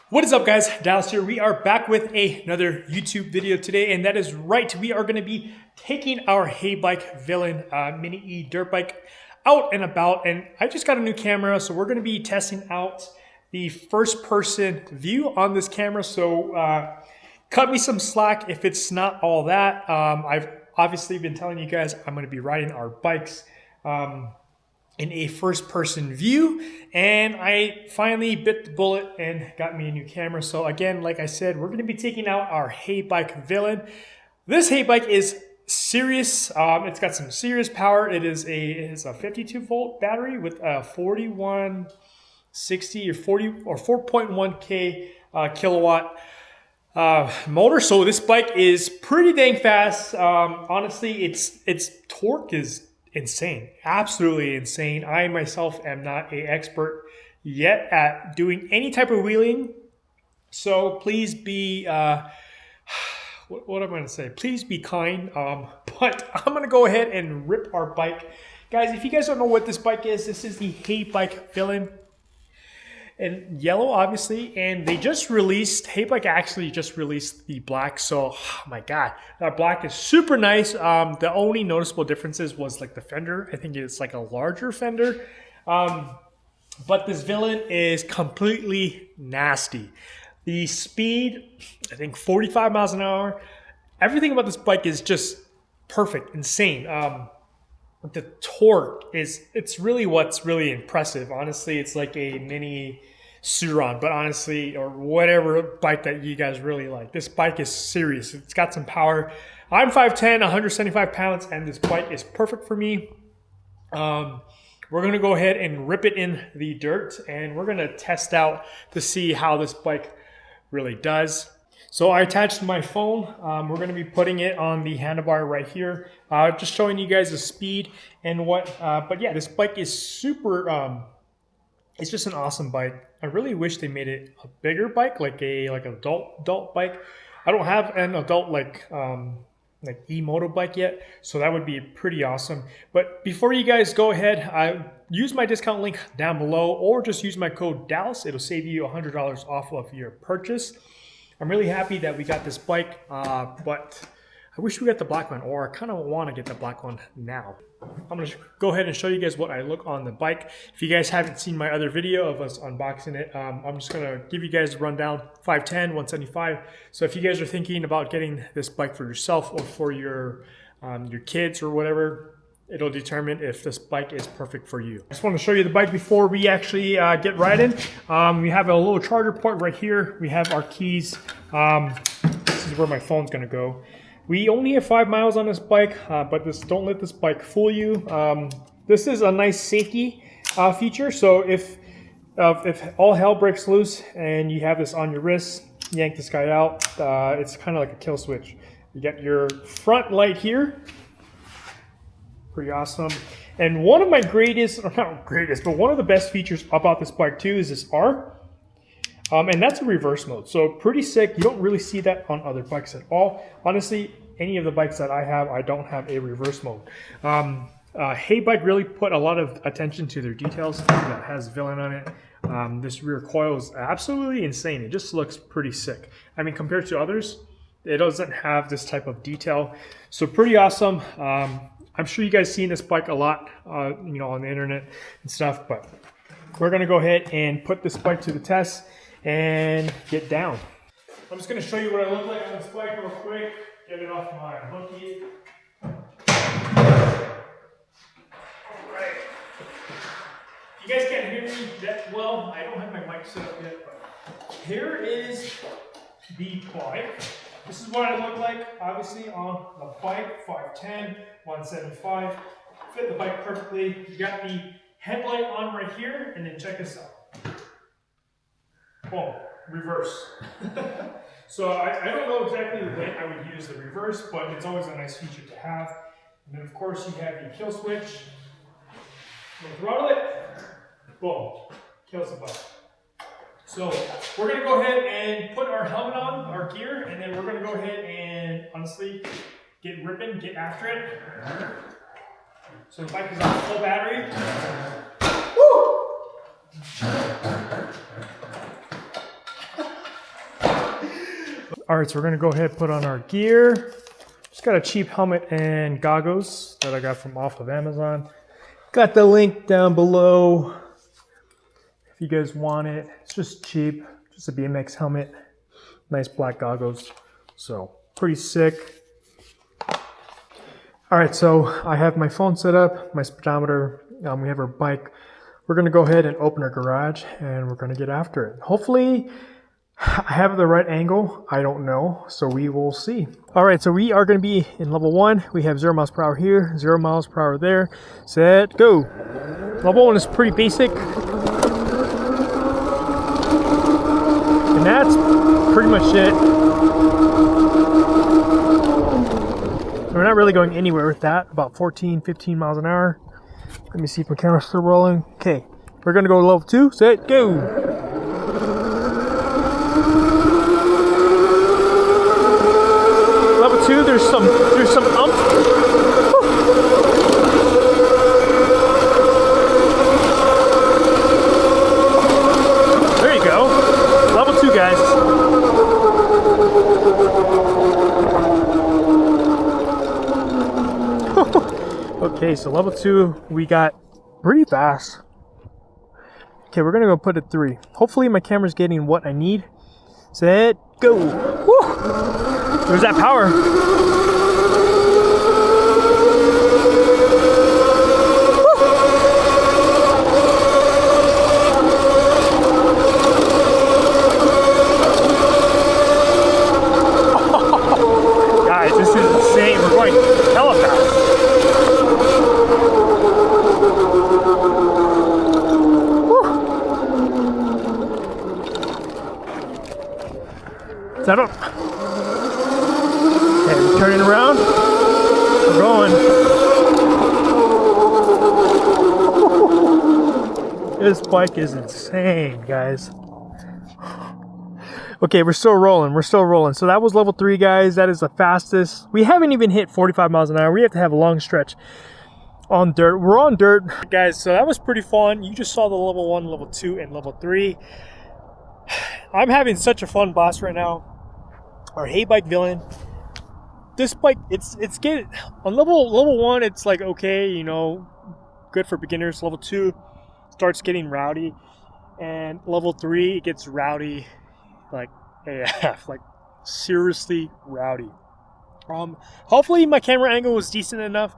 What is up, guys? Dallas here. We are back with another YouTube video today, and that is right. We are going to be taking our HeyBike Villain Mini E dirt bike out and about, and I just got a new camera, so we're going to be testing out the first-person view on this camera. So cut me some slack if it's not all that. I've obviously been telling you guys I'm going to be riding our bikes in a first-person view, and I finally bit the bullet and got me a new camera. So again, like I said, we're going to be taking out our HeyBike Villain. This HeyBike is serious. It's got some serious power. It is a 52-volt battery with a 4160 or 4.1k kilowatt motor. So this bike is pretty dang fast. Honestly, its torque is insane, absolutely insane. I myself am not an expert yet at doing any type of wheeling, so please be what am I going to say? Please be kind. But I'm going to go ahead and rip our bike, guys. If you guys don't know what this bike is, this is the HeyBike Villain in yellow, obviously, and they just released, HeyBike actually just released the black. So oh my god, that black is super nice. The only noticeable differences was like the fender. I think it's like a larger fender, but this Villain is completely nasty. The speed, I think 45 miles an hour. Everything about this bike is just perfect, insane. The torque it's really what's really impressive. Honestly, it's like a mini Qronge, but honestly, or whatever bike that you guys really like. This bike is serious. It's got some power. I'm 5'10", 175 pounds, and this bike is perfect for me. We're gonna go ahead and rip it in the dirt, and we're gonna test out to see how this bike really does. So I attached my phone. We're going to be putting it on the handlebar right here. Just showing you guys the speed and what. But yeah, this bike is super. It's just an awesome bike. I really wish they made it a bigger bike, like an adult bike. I don't have an adult like e-moto bike yet, so that would be pretty awesome. But before you guys go ahead, use my discount link down below, or just use my code Dallas. It'll save you $100 off of your purchase. I'm really happy that we got this bike, but I wish we got the black one, or I kind of want to get the black one now. I'm going to go ahead and show you guys what I look on the bike. If you guys haven't seen my other video of us unboxing it, I'm just going to give you guys a rundown. 5'10", 175. So if you guys are thinking about getting this bike for yourself or for your kids or whatever, it'll determine if this bike is perfect for you. I just want to show you the bike before we actually get riding. We have a little charger port right here. We have our keys. This is where my phone's going to go. We only have 5 miles on this bike, but don't let this bike fool you. This is a nice safety feature. So if all hell breaks loose and you have this on your wrist, yank this guy out. It's kind of like a kill switch. You got your front light here. Pretty awesome. And one of my greatest, or not greatest, but one of the best features about this bike too is this R. And that's a reverse mode. So pretty sick. You don't really see that on other bikes at all. Honestly, any of the bikes that I have, I don't have a reverse mode. HeyBike really put a lot of attention to their details. That has Villain on it. This rear coil is absolutely insane. It just looks pretty sick. I mean, compared to others, it doesn't have this type of detail. So pretty awesome. I'm sure you guys seen this bike a lot, you know, on the internet and stuff, but we're gonna go ahead and put this bike to the test and get down. I'm just gonna show you what I look like on this bike real quick. Get it off my hooky. All right. You guys can't hear me that well. I don't have my mic set up yet, but here is the bike. This is what I look like, obviously, on the bike. 5'10", 175. Fit the bike perfectly. You got the headlight on right here, and then check this out. Boom, reverse. So I don't know exactly when I would use the reverse, but it's always a nice feature to have. And then, of course, you have the kill switch. You'll throttle it. Boom, kills the bike. So we're going to go ahead and put our helmet on, our gear, and then we're going to go ahead and, honestly, get ripping, get after it. So the bike is on full battery. Woo! All right, so we're gonna go ahead and put on our gear. Just got a cheap helmet and goggles that I got from off of Amazon. Got the link down below if you guys want it. It's just cheap, just a BMX helmet, nice black goggles. So pretty sick. All right, so I have my phone set up, my speedometer. We have our bike. We're gonna go ahead and open our garage and we're gonna get after it. Hopefully I have the right angle. I don't know, so we will see. All right, so we are gonna be in level 1. We have 0 miles per hour here, 0 miles per hour there. Set, go. Level 1 is pretty basic. And that's pretty much it. We're not really going anywhere with that, about 14, 15 miles an hour. Let me see if my camera's still rolling. Okay, we're gonna go to level 2, set, go. Level 2, there's some ump. There you go. Level 2, guys. Okay, so level 2, we got pretty fast. Okay, we're gonna go put it 3. Hopefully my camera's getting what I need. Set, go. Woo! There's that power. Guys, this is insane. We're going hella fast. Set up. Okay, we're turning around. We're going. This bike is insane, guys. Okay, we're still rolling. We're still rolling. So that was level 3, guys. That is the fastest. We haven't even hit 45 miles an hour. We have to have a long stretch on dirt. We're on dirt, guys. So that was pretty fun. You just saw the level 1, level 2, and level 3. I'm having such a fun blast right now. Our HeyBike Villain. This bike, it's getting on level 1. It's like okay, you know, good for beginners. Level 2 starts getting rowdy, and level 3 it gets rowdy, like AF, like seriously rowdy. Hopefully my camera angle was decent enough.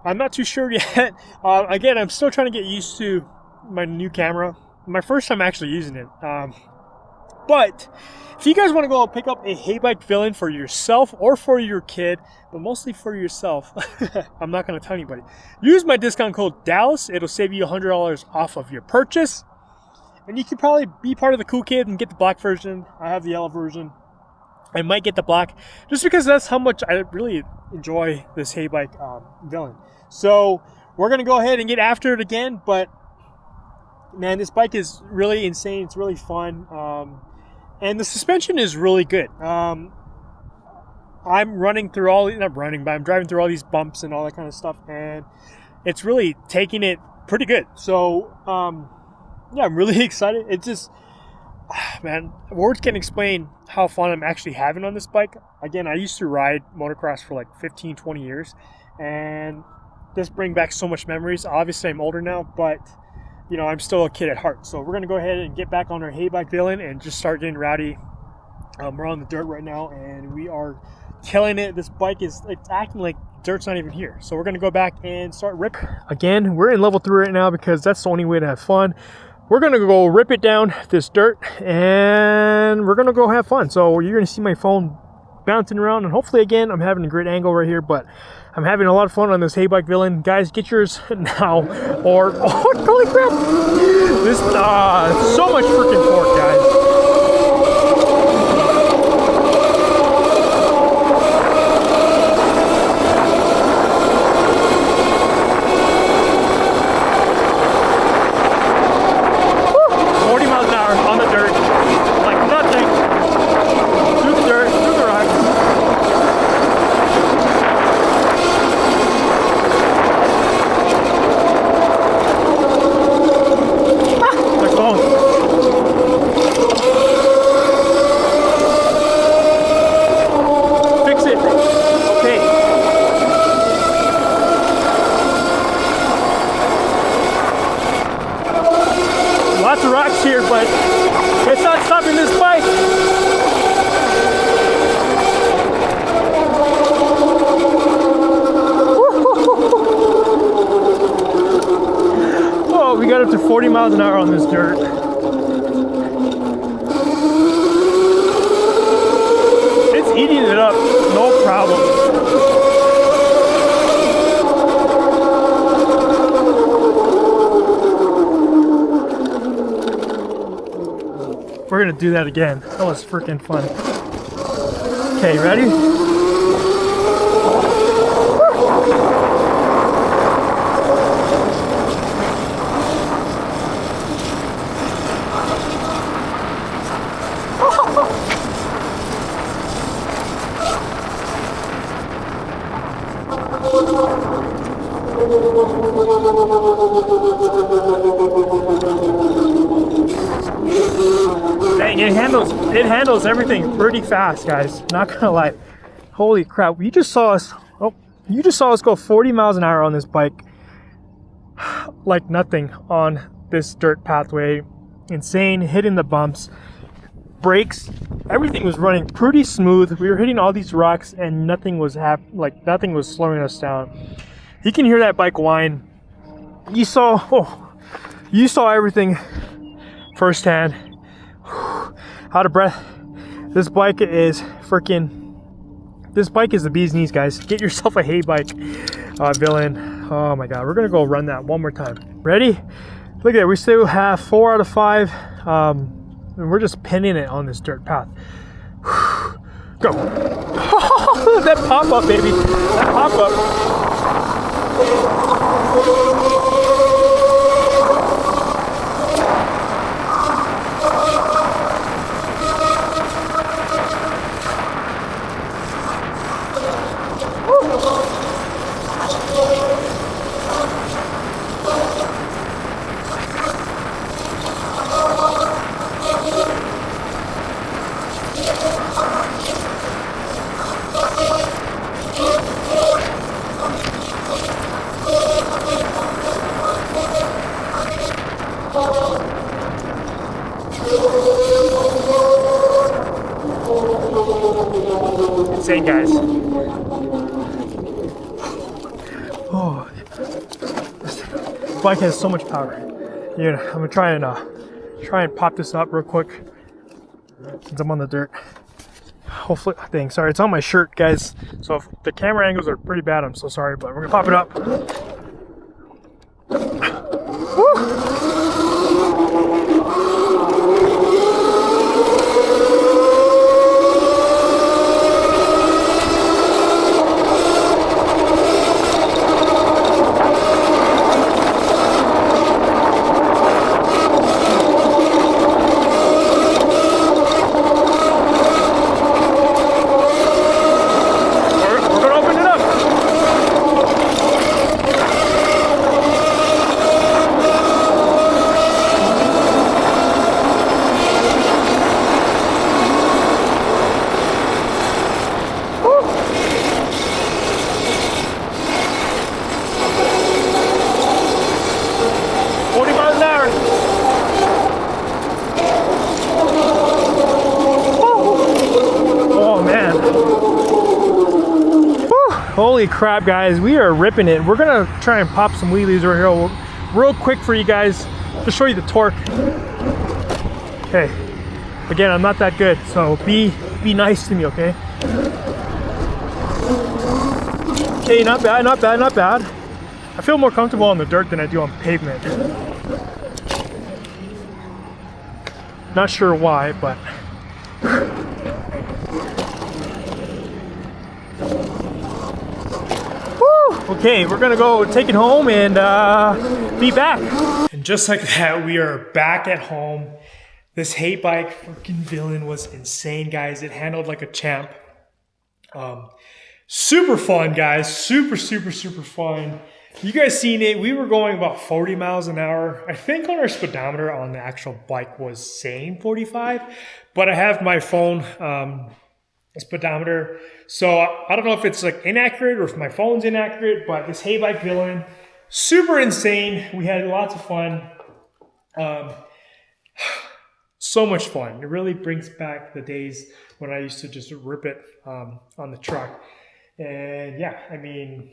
I'm not too sure yet. Again, I'm still trying to get used to my new camera. My first time actually using it. But if you guys want to go pick up a HeyBike Villain for yourself or for your kid, but mostly for yourself, I'm not going to tell anybody. Use my discount code Dallas. It'll save you $100 off of your purchase. And you can probably be part of the cool kid and get the black version. I have the yellow version. I might get the black just because that's how much I really enjoy this HeyBike Villain. So we're going to go ahead and get after it again. But man, this bike is really insane. It's really fun. And the suspension is really good. I'm running through all, not running, but I'm driving through all these bumps and all that kind of stuff. And it's really taking it pretty good. So, yeah, I'm really excited. It's just, man, words can't explain how fun I'm actually having on this bike. Again, I used to ride motocross for like 15, 20 years. And this brings back so much memories. Obviously, I'm older now, but you know, I'm still a kid at heart. So we're going to go ahead and get back on our HeyBike Villain and just start getting rowdy. We're on the dirt right now and we are killing it. This bike is it's acting like dirt's not even here. So we're going to go back and start ripping. Again, we're in level 3 right now because that's the only way to have fun. We're going to go rip it down, this dirt, and we're going to go have fun. So you're going to see my phone bouncing around, and hopefully, again, I'm having a great angle right here, but I'm having a lot of fun on this HeyBike Villain. Guys, get yours now, or, oh, holy crap! This, so much freaking torque, guys. Lots of rocks here, but it's not stopping this bike. Oh, we got up to 40 miles an hour on this dirt. It's eating it up, no problem. We're gonna do that again. That was freaking fun. Okay, ready? Dang, it handles everything pretty fast, guys. Not gonna lie. Holy crap, you just saw us go 40 miles an hour on this bike like nothing on this dirt pathway. Insane, hitting the bumps, brakes, everything was running pretty smooth. We were hitting all these rocks and nothing was nothing was slowing us down. You can hear that bike whine. You saw everything firsthand. Out of breath. This bike is the bee's knees, guys. Get yourself a HeyBike Villain. Oh my god, we're gonna go run that one more time. Ready? Look at that, we still have 4 out of 5. And we're just pinning it on this dirt path. Go. That pop-up, baby. That pop-up. Insane, guys. Oh, this bike has so much power. Yeah, I'm gonna try and pop this up real quick since I'm on the dirt. Hopefully, dang, sorry, it's on my shirt, guys. So if the camera angles are pretty bad, I'm so sorry, but we're gonna pop it up. Woo! Holy crap, guys, we are ripping it. We're gonna try and pop some wheelies over here real quick for you guys to show you the torque. Okay, again, I'm not that good, so be nice to me, okay? Okay, not bad, not bad, not bad. I feel more comfortable on the dirt than I do on pavement. Not sure why, but okay, we're gonna go take it home and be back. And just like that, we are back at home. This HeyBike freaking Villain was insane, guys. It handled like a champ. Super fun, guys. Super fun. You guys seen it. We were going about 40 miles an hour. I think on our speedometer on the actual bike was saying 45, but I have my phone speedometer, so I don't know if it's like inaccurate or if my phone's inaccurate, but this HeyBike Villain, super insane. We had lots of fun. so much fun. It really brings back the days when I used to just rip it on the truck. And yeah, I mean,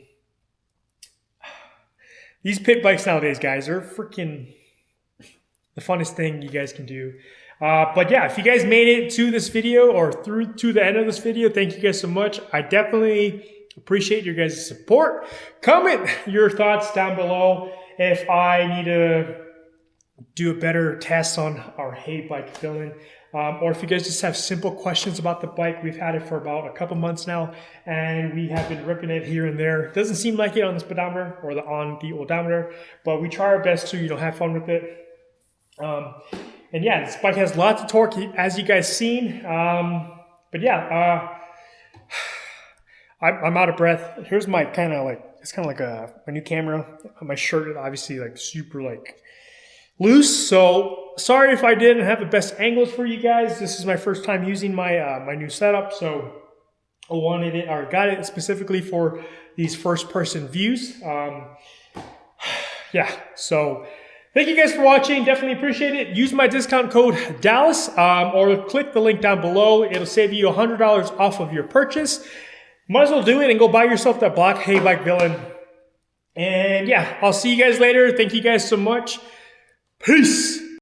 these pit bikes nowadays, guys, are freaking the funnest thing you guys can do. But yeah, if you guys made it to this video or through to the end of this video, thank you guys so much. I definitely appreciate your guys' support. Comment your thoughts down below if I need to do a better test on our HeyBike Villain. Or if you guys just have simple questions about the bike. We've had it for about a couple months now, and we have been ripping it here and there. It doesn't seem like it on the speedometer or on the odometer, but we try our best to, have fun with it. And yeah, this bike has lots of torque, as you guys seen. But yeah, I'm out of breath. Here's my it's kind of like my new camera. My shirt is obviously like super loose. So sorry if I didn't have the best angles for you guys. This is my first time using my my new setup, so I wanted it or got it specifically for these first-person views. Yeah, so thank you guys for watching. Definitely appreciate it. Use my discount code Dallas or click the link down below. It'll save you $100 off of your purchase. Might as well do it and go buy yourself that black HeyBike Villain. And yeah, I'll see you guys later. Thank you guys so much. Peace.